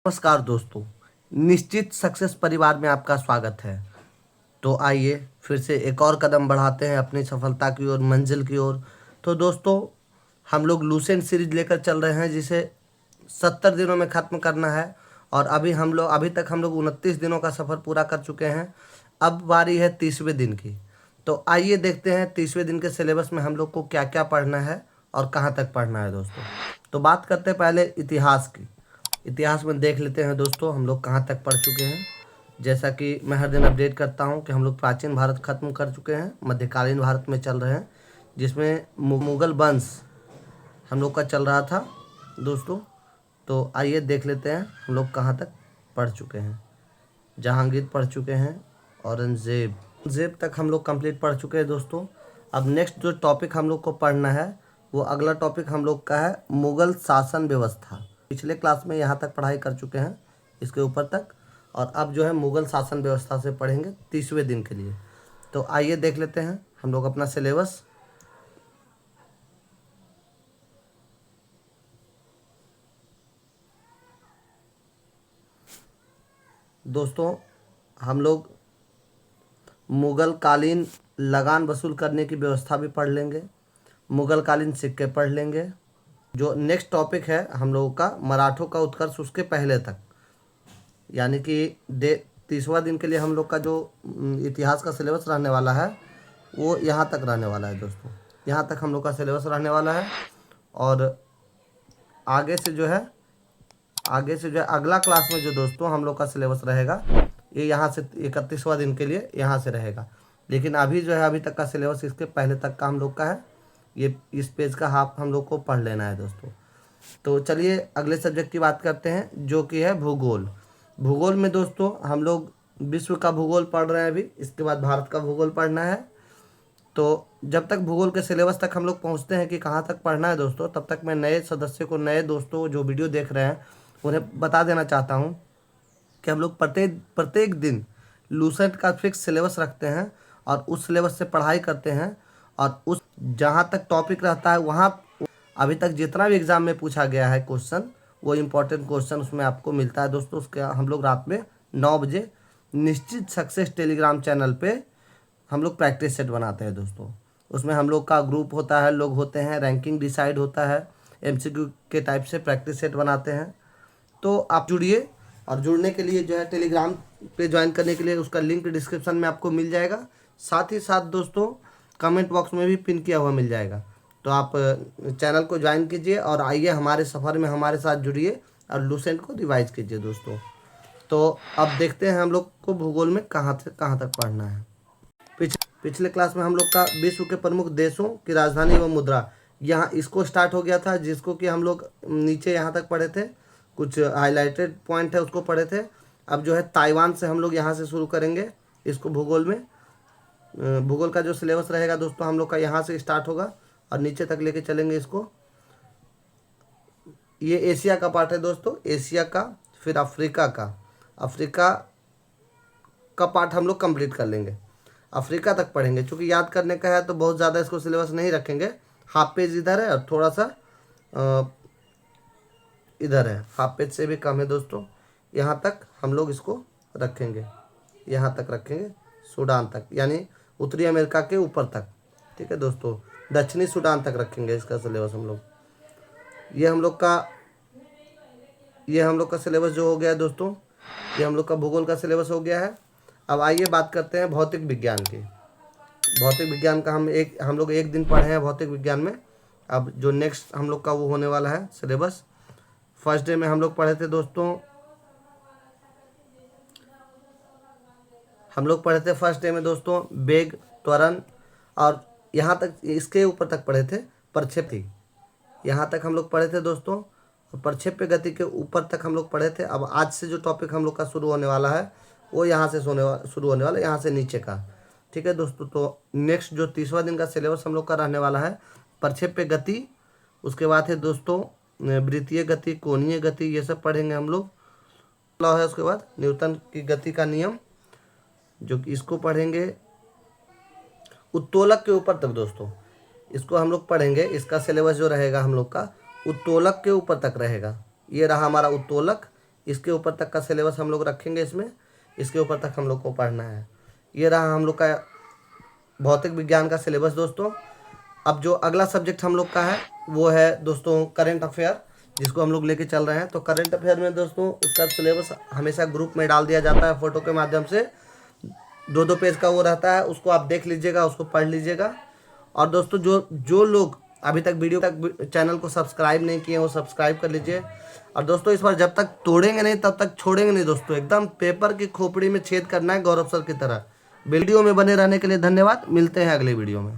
नमस्कार दोस्तों। निश्चित सक्सेस परिवार में आपका स्वागत है। तो आइए फिर से एक और कदम बढ़ाते हैं अपनी सफलता की ओर, मंजिल की ओर। तो दोस्तों, हम लोग लूसेंट सीरीज लेकर चल रहे हैं जिसे 70 दिनों में ख़त्म करना है। और अभी तक हम लोग 29 दिनों का सफ़र पूरा कर चुके हैं। अब बारी है 30वें दिन की। तो आइए देखते हैं 30वें दिन के सिलेबस में हम लोग को क्या क्या पढ़ना है और कहाँ तक पढ़ना है दोस्तों। तो बात करते हैं पहले इतिहास की। इतिहास में देख लेते हैं दोस्तों हम लोग कहाँ तक पढ़ चुके हैं। जैसा कि मैं हर दिन अपडेट करता हूँ कि हम लोग प्राचीन भारत खत्म कर चुके हैं, मध्यकालीन भारत में चल रहे हैं, जिसमें मुगल वंश हम लोग का चल रहा था दोस्तों। तो आइए देख लेते हैं हम लोग कहाँ तक पढ़ चुके हैं। जहांगीर पढ़ चुके हैं, औरंगजेब तक हम लोग कंप्लीट पढ़ चुके हैं दोस्तों। अब नेक्स्ट जो टॉपिक हम लोग को पढ़ना है वो अगला टॉपिक हम लोग का है मुगल शासन व्यवस्था। पिछले क्लास में यहाँ तक पढ़ाई कर चुके हैं, इसके ऊपर तक। और अब जो है मुगल शासन व्यवस्था से पढ़ेंगे 30वें दिन के लिए। तो आइए देख लेते हैं हम लोग अपना सिलेबस। दोस्तों, हम लोग मुगल कालीन लगान वसूल करने की व्यवस्था भी पढ़ लेंगे, मुगल कालीन सिक्के पढ़ लेंगे। जो नेक्स्ट टॉपिक है हम लोगों का मराठों का उत्कर्ष उसके पहले तक, यानी कि 30वां दिन के लिए हम लोग का जो इतिहास का सिलेबस रहने वाला है वो यहाँ तक रहने वाला है दोस्तों। यहाँ तक हम लोग का सिलेबस रहने वाला है। और आगे से जो है अगला क्लास में जो दोस्तों हम लोग का सिलेबस रहेगा ये यहाँ से 31वां दिन के लिए यहाँ से रहेगा। लेकिन अभी जो है अभी तक का सिलेबस इसके पहले तक का हम लोग का है। ये इस पेज का हाफ हम लोग को पढ़ लेना है दोस्तों। तो चलिए अगले सब्जेक्ट की बात करते हैं जो कि है भूगोल। भूगोल में दोस्तों हम लोग विश्व का भूगोल पढ़ रहे हैं अभी, इसके बाद भारत का भूगोल पढ़ना है। तो जब तक भूगोल के सिलेबस तक हम लोग पहुंचते हैं कि कहाँ तक पढ़ना है दोस्तों, तब तक मैं नए सदस्य को, नए दोस्तों जो वीडियो देख रहे हैं उन्हें बता देना चाहता हूँ कि हम लोग प्रत्येक प्रत्येक दिन लूसेंट का फिक्स सिलेबस रखते हैं और उस सिलेबस से पढ़ाई करते हैं। और उस जहाँ तक टॉपिक रहता है वहाँ अभी तक जितना भी एग्ज़ाम में पूछा गया है क्वेश्चन, वो इम्पोर्टेंट क्वेश्चन उसमें आपको मिलता है दोस्तों। उसके हम लोग रात में 9 बजे निश्चित सक्सेस टेलीग्राम चैनल पे हम लोग प्रैक्टिस सेट बनाते हैं दोस्तों। उसमें हम लोग का ग्रुप होता है, लोग होते हैं, रैंकिंग डिसाइड होता है, एमसीक्यू के टाइप से प्रैक्टिस सेट बनाते हैं। तो आप जुड़िए। और जुड़ने के लिए जो है टेलीग्राम पे ज्वाइन करने के लिए उसका लिंक डिस्क्रिप्शन में आपको मिल जाएगा। साथ ही साथ दोस्तों कमेंट बॉक्स में भी पिन किया हुआ मिल जाएगा। तो आप चैनल को ज्वाइन कीजिए और आइए हमारे सफ़र में हमारे साथ जुड़िए और लूसेंट को रिवाइज कीजिए दोस्तों। तो अब देखते हैं हम लोग को भूगोल में कहाँ से कहाँ तक पढ़ना है। पिछले क्लास में हम लोग का विश्व के प्रमुख देशों की राजधानी व मुद्रा, यहाँ इसको स्टार्ट हो गया था, जिसको कि हम लोग नीचे यहाँ तक पढ़े थे। कुछ हाईलाइटेड पॉइंट है उसको पढ़े थे। अब जो है ताइवान से हम लोग यहाँ से शुरू करेंगे इसको। भूगोल में भूगोल का जो सिलेबस रहेगा दोस्तों हम लोग का यहाँ से स्टार्ट होगा और नीचे तक लेके चलेंगे इसको। ये एशिया का पार्ट है दोस्तों, एशिया का। फिर अफ्रीका का पार्ट हम लोग कंप्लीट कर लेंगे, अफ्रीका तक पढ़ेंगे। चूँकि याद करने का है तो बहुत ज़्यादा इसको सिलेबस नहीं रखेंगे। हाफ पेज इधर है और थोड़ा सा इधर है, हाफ पेज से भी कम है दोस्तों। यहाँ तक हम लोग इसको रखेंगे, यहाँ तक रखेंगे, सूडान तक, यानी उत्तरी अमेरिका के ऊपर तक। ठीक है दोस्तों, दक्षिणी सूडान तक रखेंगे इसका सिलेबस हम लोग। ये हम लोग का सिलेबस जो हो गया है दोस्तों, ये हम लोग का भूगोल का सिलेबस हो गया है। अब आइए बात करते हैं भौतिक विज्ञान की। भौतिक विज्ञान का हम लोग एक दिन पढ़े हैं भौतिक विज्ञान में। अब जो नेक्स्ट हम लोग का वो होने वाला है सिलेबस। फर्स्ट डे में हम लोग पढ़े थे दोस्तों, फर्स्ट डे में दोस्तों वेग, त्वरण, और यहाँ तक इसके ऊपर तक पढ़े थे प्रक्षेपी। यहाँ तक हम लोग पढ़े थे दोस्तों, प्रक्षेप्य गति के ऊपर तक हम लोग पढ़े थे। अब आज से जो टॉपिक हम लोग का शुरू होने वाला है वो यहाँ से शुरू होने वाला है, यहाँ से नीचे का। ठीक है दोस्तों, तो नेक्स्ट जो 30वां दिन का सिलेबस हम लोग का रहने वाला है प्रक्षेप्य गति। उसके बाद है दोस्तों वृत्तीय गति, कोणीय गति, ये सब पढ़ेंगे हम लोग। लॉ है उसके बाद न्यूटन की गति का नियम, जो कि इसको पढ़ेंगे। उत्तोलक के ऊपर तक दोस्तों इसको हम लोग पढ़ेंगे। इसका सिलेबस जो रहेगा हम लोग का उत्तोलक के ऊपर तक रहेगा। ये रहा हमारा उत्तोलक, इसके ऊपर तक का सिलेबस हम लोग रखेंगे इसमें, इसके ऊपर तक हम लोग को पढ़ना है। ये रहा हम लोग का भौतिक विज्ञान का सिलेबस दोस्तों। अब जो अगला सब्जेक्ट हम लोग का है वो है दोस्तों करंट अफेयर, जिसको हम लोग लेके चल रहे हैं। तो करंट अफेयर में दोस्तों उसका सिलेबस हमेशा ग्रुप में डाल दिया जाता है फ़ोटो के माध्यम से, 2-2 पेज का वो रहता है, उसको आप देख लीजिएगा, उसको पढ़ लीजिएगा। और दोस्तों जो जो लोग अभी तक वीडियो तक चैनल को सब्सक्राइब नहीं किए वो सब्सक्राइब कर लीजिए। और दोस्तों इस बार जब तक तोड़ेंगे नहीं तब तक छोड़ेंगे नहीं दोस्तों, एकदम पेपर की खोपड़ी में छेद करना है गौरव सर की तरह। वीडियो में बने रहने के लिए धन्यवाद, मिलते हैं अगले वीडियो में।